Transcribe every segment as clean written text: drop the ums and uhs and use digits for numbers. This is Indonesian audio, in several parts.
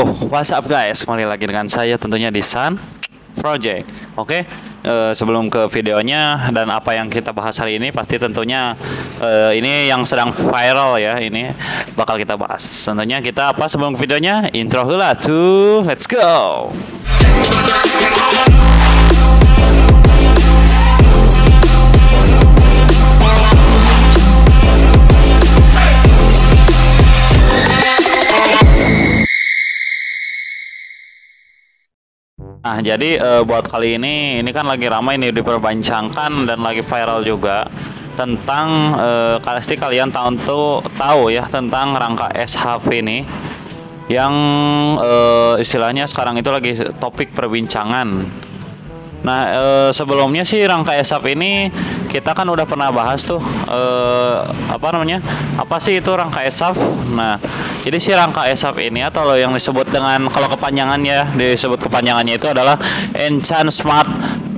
Yo, what's up guys? Kembali lagi dengan saya tentunya di Sun Project. Oke, sebelum ke videonya dan apa yang kita bahas hari ini, pasti tentunya ini yang sedang viral ya, ini bakal kita bahas. Tentunya kita apa sebelum ke videonya? Intro hula tuh, let's go. Nah, jadi buat kali ini kan lagi ramai nih diperbincangkan dan lagi viral juga tentang pasti kalian tahu ya tentang rangka SHV ini yang istilahnya sekarang itu lagi topik perbincangan. Nah, sebelumnya sih rangka SHV ini kita kan udah pernah bahas tuh apa sih itu rangka SHV. Nah, jadi si rangka SHV ini atau yang disebut dengan kalau kepanjangannya itu adalah Enhanced Smart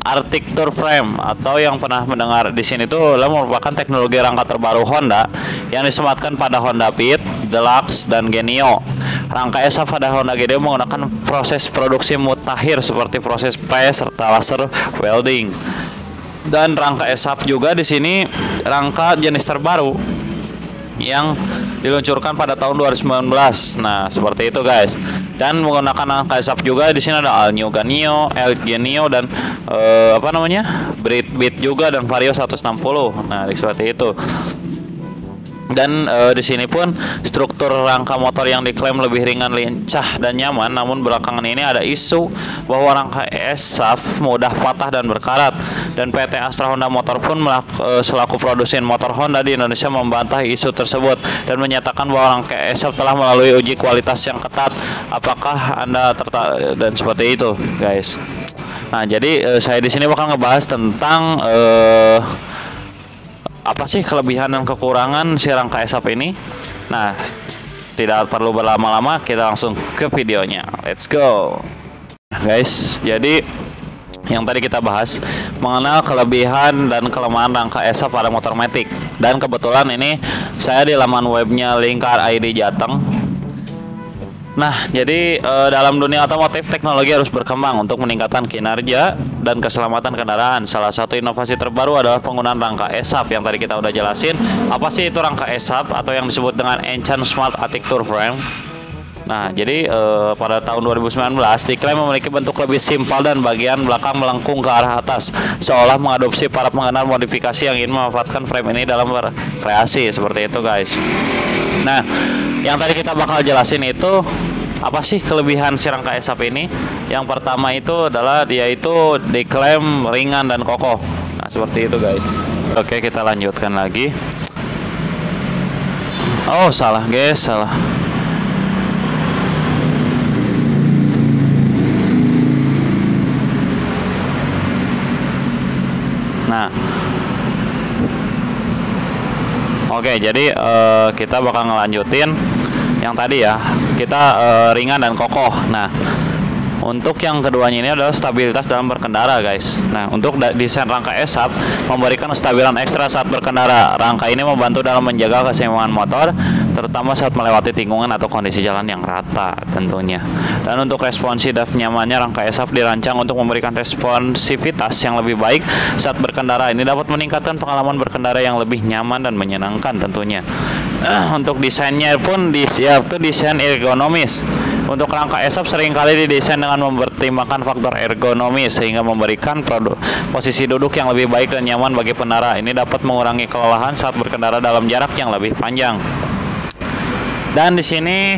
Architecture Frame, atau yang pernah mendengar di sini tuh merupakan teknologi rangka terbaru Honda yang disematkan pada Honda Beat, Deluxe, dan Genio. Rangka SHV pada Honda Genio menggunakan proses produksi mutakhir seperti proses press serta laser welding. Dan rangka SHV juga di sini rangka jenis terbaru yang diluncurkan pada tahun 2019. Nah, seperti itu guys. Dan menggunakan rangka SHV juga di sini ada All New Genio, Genio dan Beat juga dan Vario 160. Nah, seperti itu. Dan di sini pun struktur rangka motor yang diklaim lebih ringan, lincah, dan nyaman. Namun belakangan ini ada isu bahwa rangka SHV mudah patah dan berkarat. Dan PT Astra Honda Motor pun selaku produsen motor Honda di Indonesia membantah isu tersebut dan menyatakan bahwa rangka SHV telah melalui uji kualitas yang ketat. Apakah Anda tertarik? Dan seperti itu, guys. Nah, jadi saya di sini bakal ngebahas tentang apa sih kelebihan dan kekurangan si rangka SHV ini. Nah, tidak perlu berlama-lama, kita langsung ke videonya. Let's go. Nah, guys, jadi yang tadi kita bahas mengenal kelebihan dan kelemahan rangka SHV pada motor matic. Dan kebetulan ini saya di laman webnya Lingkar ID Jateng. Nah, jadi dalam dunia otomotif teknologi harus berkembang untuk meningkatkan kinerja dan keselamatan kendaraan. Salah satu inovasi terbaru adalah penggunaan rangka SHV yang tadi kita udah jelasin. Apa sih itu rangka SHV atau yang disebut dengan Enhanced Smart Architecture Frame? Nah, jadi pada tahun 2019 diklaim memiliki bentuk lebih simpel dan bagian belakang melengkung ke arah atas, seolah mengadopsi para penggemar modifikasi yang ingin memanfaatkan frame ini dalam berkreasi. Seperti itu guys. Nah, yang tadi kita bakal jelasin itu apa sih kelebihan si rangka SHV ini? Yang pertama itu adalah dia itu diklaim ringan dan kokoh. Nah, seperti itu guys. Oke, kita lanjutkan lagi. Oh, salah guys, salah. Nah, oke, jadi kita bakal ngelanjutin yang tadi ya, kita ringan dan kokoh. Nah, untuk yang keduanya ini adalah stabilitas dalam berkendara guys. Nah, untuk desain rangka SHV memberikan kestabilan ekstra saat berkendara. Rangka ini membantu dalam menjaga keseimbangan motor, terutama saat melewati tikungan atau kondisi jalan yang rata tentunya. Dan untuk responsif dan nyamannya, rangka SHV dirancang untuk memberikan responsivitas yang lebih baik saat berkendara. Ini dapat meningkatkan pengalaman berkendara yang lebih nyaman dan menyenangkan tentunya. Untuk desainnya pun desain ergonomis. Untuk rangka SHV seringkali didesain dengan mempertimbangkan faktor ergonomis sehingga memberikan posisi duduk yang lebih baik dan nyaman bagi pengendara. Ini dapat mengurangi kelelahan saat berkendara dalam jarak yang lebih panjang. Dan di sini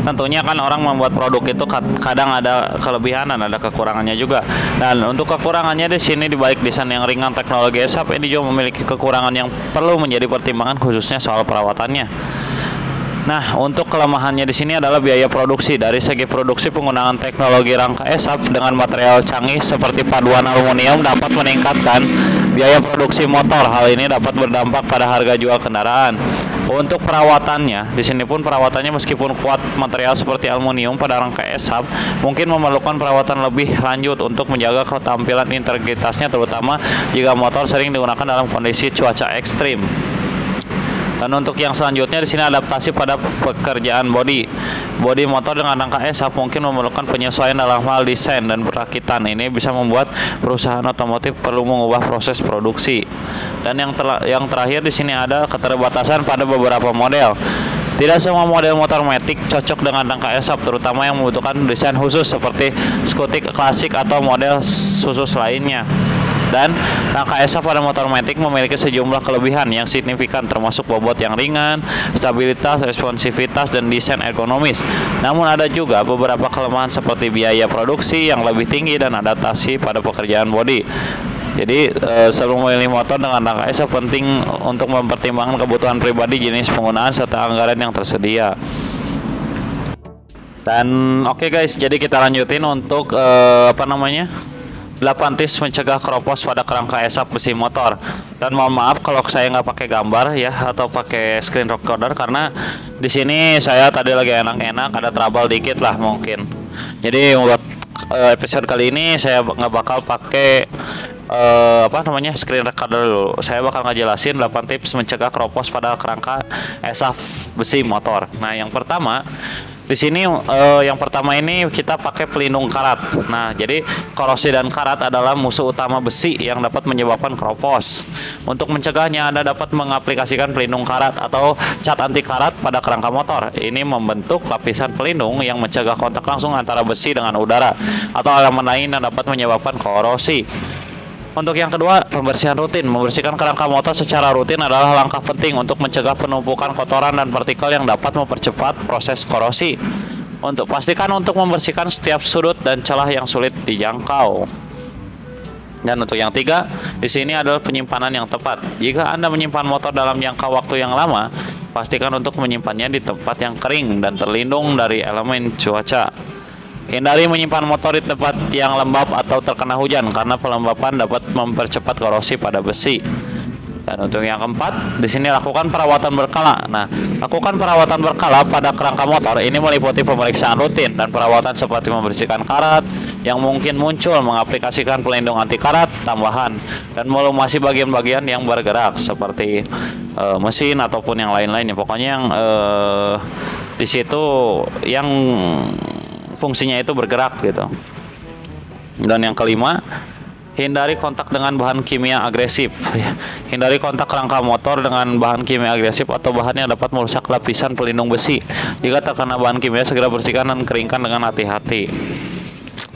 tentunya kan orang membuat produk itu kadang ada kelebihan dan ada kekurangannya juga. Dan untuk kekurangannya di sini di balik desain yang ringan, teknologi SHV ini juga memiliki kekurangan yang perlu menjadi pertimbangan, khususnya soal perawatannya. Nah, untuk kelemahannya di sini adalah biaya produksi. Dari segi produksi, penggunaan teknologi rangka SHV dengan material canggih seperti paduan aluminium dapat meningkatkan biaya produksi motor. Hal ini dapat berdampak pada harga jual kendaraan. Untuk perawatannya, di sini pun perawatannya meskipun kuat material seperti aluminium pada rangka SHV, mungkin memerlukan perawatan lebih lanjut untuk menjaga ketampilan integritasnya, terutama jika motor sering digunakan dalam kondisi cuaca ekstrim. Dan untuk yang selanjutnya di sini adaptasi pada pekerjaan bodi motor dengan rangka ESAP mungkin memerlukan penyesuaian dalam hal desain dan perakitan. Ini bisa membuat perusahaan otomotif perlu mengubah proses produksi. Dan yang terakhir di sini ada keterbatasan pada beberapa model. Tidak semua model motor matic cocok dengan rangka ESAP, terutama yang membutuhkan desain khusus seperti skutik klasik atau model khusus lainnya. Dan rangka ESAP pada motor matic memiliki sejumlah kelebihan yang signifikan, termasuk bobot yang ringan, stabilitas, responsivitas, dan desain ergonomis. Namun ada juga beberapa kelemahan seperti biaya produksi yang lebih tinggi dan adaptasi pada pekerjaan bodi. Jadi sebelum memilih motor dengan rangka ESAP penting untuk mempertimbangkan kebutuhan pribadi, jenis penggunaan, serta anggaran yang tersedia. Dan oke guys, jadi kita lanjutin untuk 8 tips mencegah keropos pada kerangka ESAP besi motor. Dan mohon maaf kalau saya nggak pakai gambar ya atau pakai screen recorder, karena di sini saya tadi lagi enak-enak, ada trouble dikit lah mungkin. Jadi buat episode kali ini saya nggak bakal pakai screen recorder dulu. Saya bakal ngejelasin 8 tips mencegah keropos pada kerangka ESAP besi motor. Nah, yang pertama di sini yang pertama ini kita pakai pelindung karat. Nah, jadi korosi dan karat adalah musuh utama besi yang dapat menyebabkan keropos. Untuk mencegahnya, Anda dapat mengaplikasikan pelindung karat atau cat anti karat pada kerangka motor. Ini membentuk lapisan pelindung yang mencegah kontak langsung antara besi dengan udara atau elemen lain yang dapat menyebabkan korosi. Untuk yang kedua, pembersihan rutin. Membersihkan kerangka motor secara rutin adalah langkah penting untuk mencegah penumpukan kotoran dan partikel yang dapat mempercepat proses korosi. Pastikan untuk membersihkan setiap sudut dan celah yang sulit dijangkau. Dan untuk yang tiga, di sini adalah penyimpanan yang tepat. Jika Anda menyimpan motor dalam jangka waktu yang lama, pastikan untuk menyimpannya di tempat yang kering dan terlindung dari elemen cuaca. Hindari menyimpan motor di tempat yang lembab atau terkena hujan, karena pelembapan dapat mempercepat korosi pada besi. Dan untuk yang keempat, di sini lakukan perawatan berkala. Nah, lakukan perawatan berkala pada kerangka motor. Ini meliputi pemeriksaan rutin dan perawatan seperti membersihkan karat yang mungkin muncul, mengaplikasikan pelindung anti karat tambahan, dan melumasi bagian-bagian yang bergerak seperti mesin ataupun yang lain-lainnya. Pokoknya yang di situ yang fungsinya itu bergerak gitu. Dan yang kelima, hindari kontak dengan bahan kimia agresif. Hindari kontak kerangka motor dengan bahan kimia agresif atau bahan yang dapat merusak lapisan pelindung besi. Jika terkena bahan kimia, segera bersihkan dan keringkan dengan hati-hati.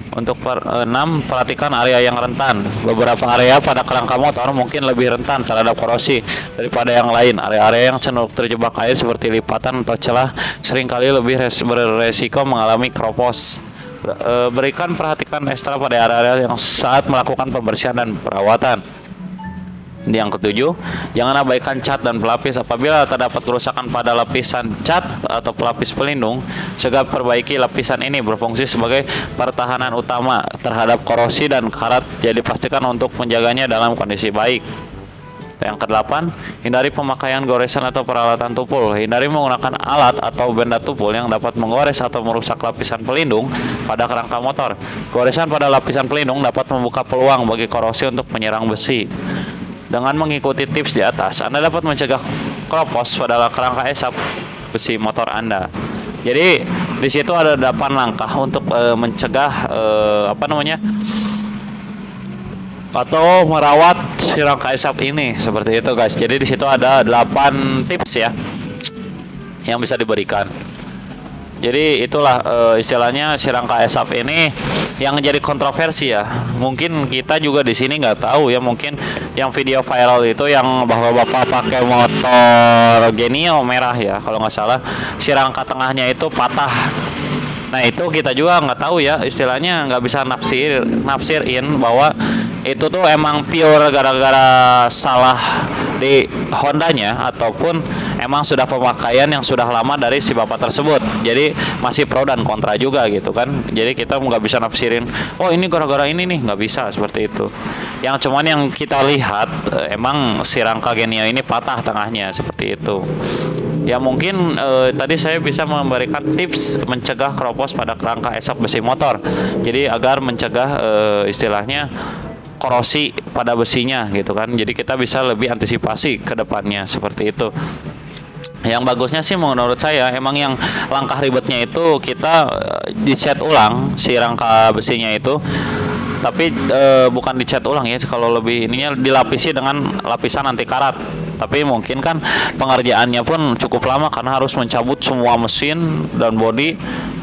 Untuk 6, perhatikan area yang rentan. Beberapa area pada kerangka motor mungkin lebih rentan terhadap korosi daripada yang lain. Area-area yang cenderung terjebak air seperti lipatan atau celah seringkali lebih beresiko mengalami keropos. Perhatikan ekstra pada area-area yang saat melakukan pembersihan dan perawatan. Yang ketujuh, jangan abaikan cat dan pelapis. Apabila terdapat kerusakan pada lapisan cat atau pelapis pelindung, segera perbaiki lapisan ini, berfungsi sebagai pertahanan utama terhadap korosi dan karat. Jadi pastikan untuk menjaganya dalam kondisi baik. Yang kedelapan, hindari pemakaian goresan atau peralatan tupul. Hindari menggunakan alat atau benda tupul yang dapat menggores atau merusak lapisan pelindung pada kerangka motor. Goresan pada lapisan pelindung dapat membuka peluang bagi korosi untuk menyerang besi. Dengan mengikuti tips di atas, Anda dapat mencegah keropos pada kerangka ESAP besi motor Anda. Jadi di situ ada 8 langkah untuk mencegah atau merawat si rangka ESAP ini, seperti itu guys. Jadi di situ ada 8 tips ya yang bisa diberikan. Jadi itulah istilahnya si rangka ESAP ini yang jadi kontroversi ya. Mungkin kita juga di sini nggak tahu ya, mungkin yang video viral itu yang bahwa bapak pakai motor Genio merah ya kalau nggak salah, si rangka tengahnya itu patah. Nah itu kita juga nggak tahu ya, istilahnya nggak bisa nafsirin bahwa itu tuh emang pure gara-gara salah di Hondanya ataupun emang sudah pemakaian yang sudah lama dari si bapak tersebut. Jadi masih pro dan kontra juga gitu kan. Jadi kita nggak bisa nafsirin, oh ini gara-gara ini nih, nggak bisa seperti itu. Yang cuman yang kita lihat emang si rangka Genio ini patah tengahnya seperti itu. Ya mungkin tadi saya bisa memberikan tips mencegah keropos pada kerangka ESAP besi motor. Jadi agar mencegah istilahnya korosi pada besinya gitu kan. Jadi kita bisa lebih antisipasi ke depannya seperti itu. Yang bagusnya sih menurut saya emang yang langkah ribetnya itu kita dicat ulang si rangka besinya itu, tapi bukan dicat ulang ya, kalau lebih ininya dilapisi dengan lapisan anti karat. Tapi mungkin kan pengerjaannya pun cukup lama karena harus mencabut semua mesin dan bodi,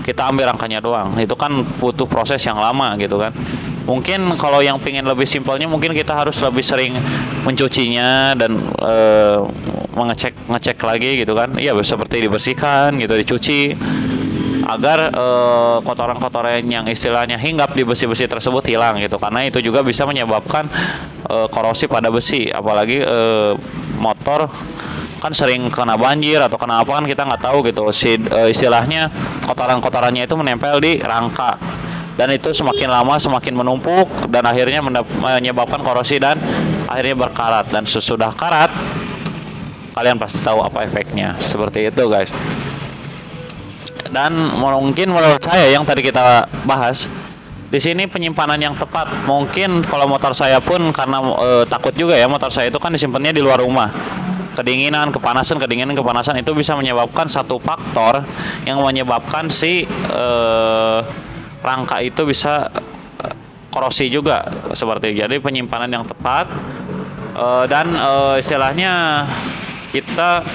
kita ambil rangkanya doang, itu kan butuh proses yang lama gitu kan. Mungkin kalau yang pingin lebih simpelnya, mungkin kita harus lebih sering mencucinya dan ngecek lagi gitu kan. Iya, seperti dibersihkan gitu, dicuci agar kotoran-kotoran yang istilahnya hinggap di besi-besi tersebut hilang gitu, karena itu juga bisa menyebabkan korosi pada besi. Apalagi motor kan sering kena banjir atau kena apa kan kita nggak tahu gitu, istilahnya kotoran-kotorannya itu menempel di rangka, dan itu semakin lama semakin menumpuk dan akhirnya menyebabkan korosi dan akhirnya berkarat. Dan sesudah karat kalian pasti tahu apa efeknya, seperti itu guys. Dan mungkin menurut saya yang tadi kita bahas di sini penyimpanan yang tepat, mungkin kalau motor saya pun karena takut juga ya, motor saya itu kan disimpannya di luar rumah, kedinginan, kepanasan itu bisa menyebabkan satu faktor yang menyebabkan si rangka itu bisa korosi juga seperti itu. Jadi penyimpanan yang tepat dan istilahnya kita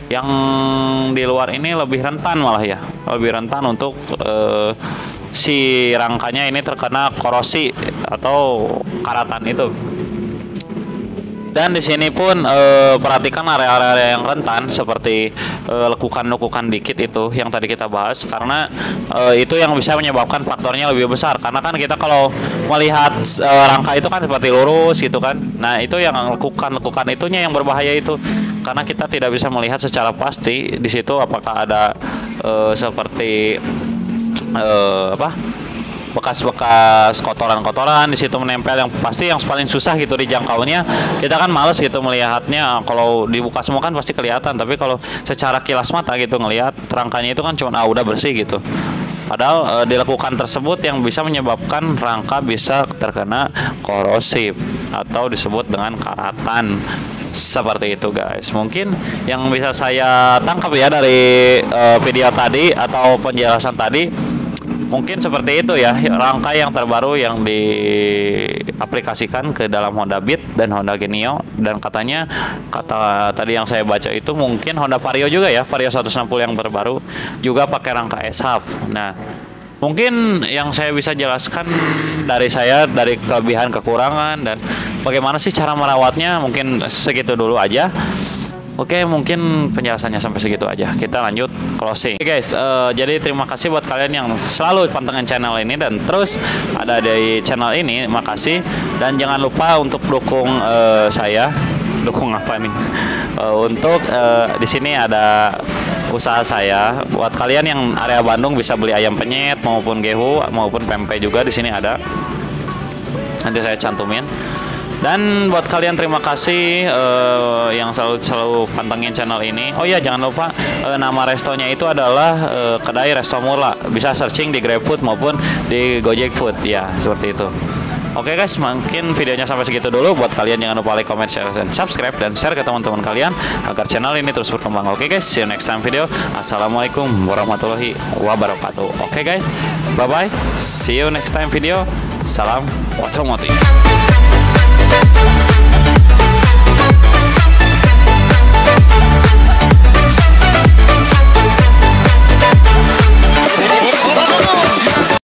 yang di luar ini lebih rentan, malah ya lebih rentan untuk si rangkanya ini terkena korosi atau karatan itu. Dan di sini pun perhatikan area-area yang rentan seperti lekukan-lekukan dikit itu yang tadi kita bahas, karena itu yang bisa menyebabkan faktornya lebih besar. Karena kan kita kalau melihat rangka itu kan seperti lurus gitu kan. Nah, itu yang lekukan-lekukan itunya yang berbahaya itu. Karena kita tidak bisa melihat secara pasti di situ apakah ada seperti bekas-bekas kotoran-kotoran di situ menempel, yang pasti yang paling susah gitu dijangkaunya. Kita kan males gitu melihatnya, kalau dibuka semua kan pasti kelihatan, tapi kalau secara kilas mata gitu ngelihat rangkanya itu kan cuma udah bersih gitu. Padahal dilakukan tersebut yang bisa menyebabkan rangka bisa terkena korosif atau disebut dengan karatan. Seperti itu guys, mungkin yang bisa saya tangkap ya dari video tadi atau penjelasan tadi, mungkin seperti itu ya, rangka yang terbaru yang diaplikasikan ke dalam Honda Beat dan Honda Genio. Dan katanya, kata tadi yang saya baca itu mungkin Honda Vario juga ya, Vario 160 yang terbaru juga pakai rangka S-Hub. Nah, mungkin yang saya bisa jelaskan dari saya, dari kelebihan kekurangan dan bagaimana sih cara merawatnya, mungkin segitu dulu aja. Oke, mungkin penjelasannya sampai segitu aja. Kita lanjut closing. Oke guys, jadi terima kasih buat kalian yang selalu pantengin channel ini dan terus ada di channel ini. Makasih, dan jangan lupa untuk dukung saya. Dukung apa nih? Untuk di sini ada usaha saya. Buat kalian yang area Bandung bisa beli ayam penyet maupun gehu maupun pempek juga di sini ada. Nanti saya cantumin. Dan buat kalian terima kasih yang selalu pantengin channel ini. Oh iya, jangan lupa nama restonya itu adalah kedai Resto Murla. Bisa searching di GrabFood maupun di Gojek Food ya, seperti itu. Oke guys, mungkin videonya sampai segitu dulu. Buat kalian jangan lupa like, comment, share, dan subscribe, dan share ke teman-teman kalian agar channel ini terus berkembang. Oke guys, see you next time video. Assalamualaikum warahmatullahi wabarakatuh. Oke guys, bye bye, see you next time video. Salam otomotif.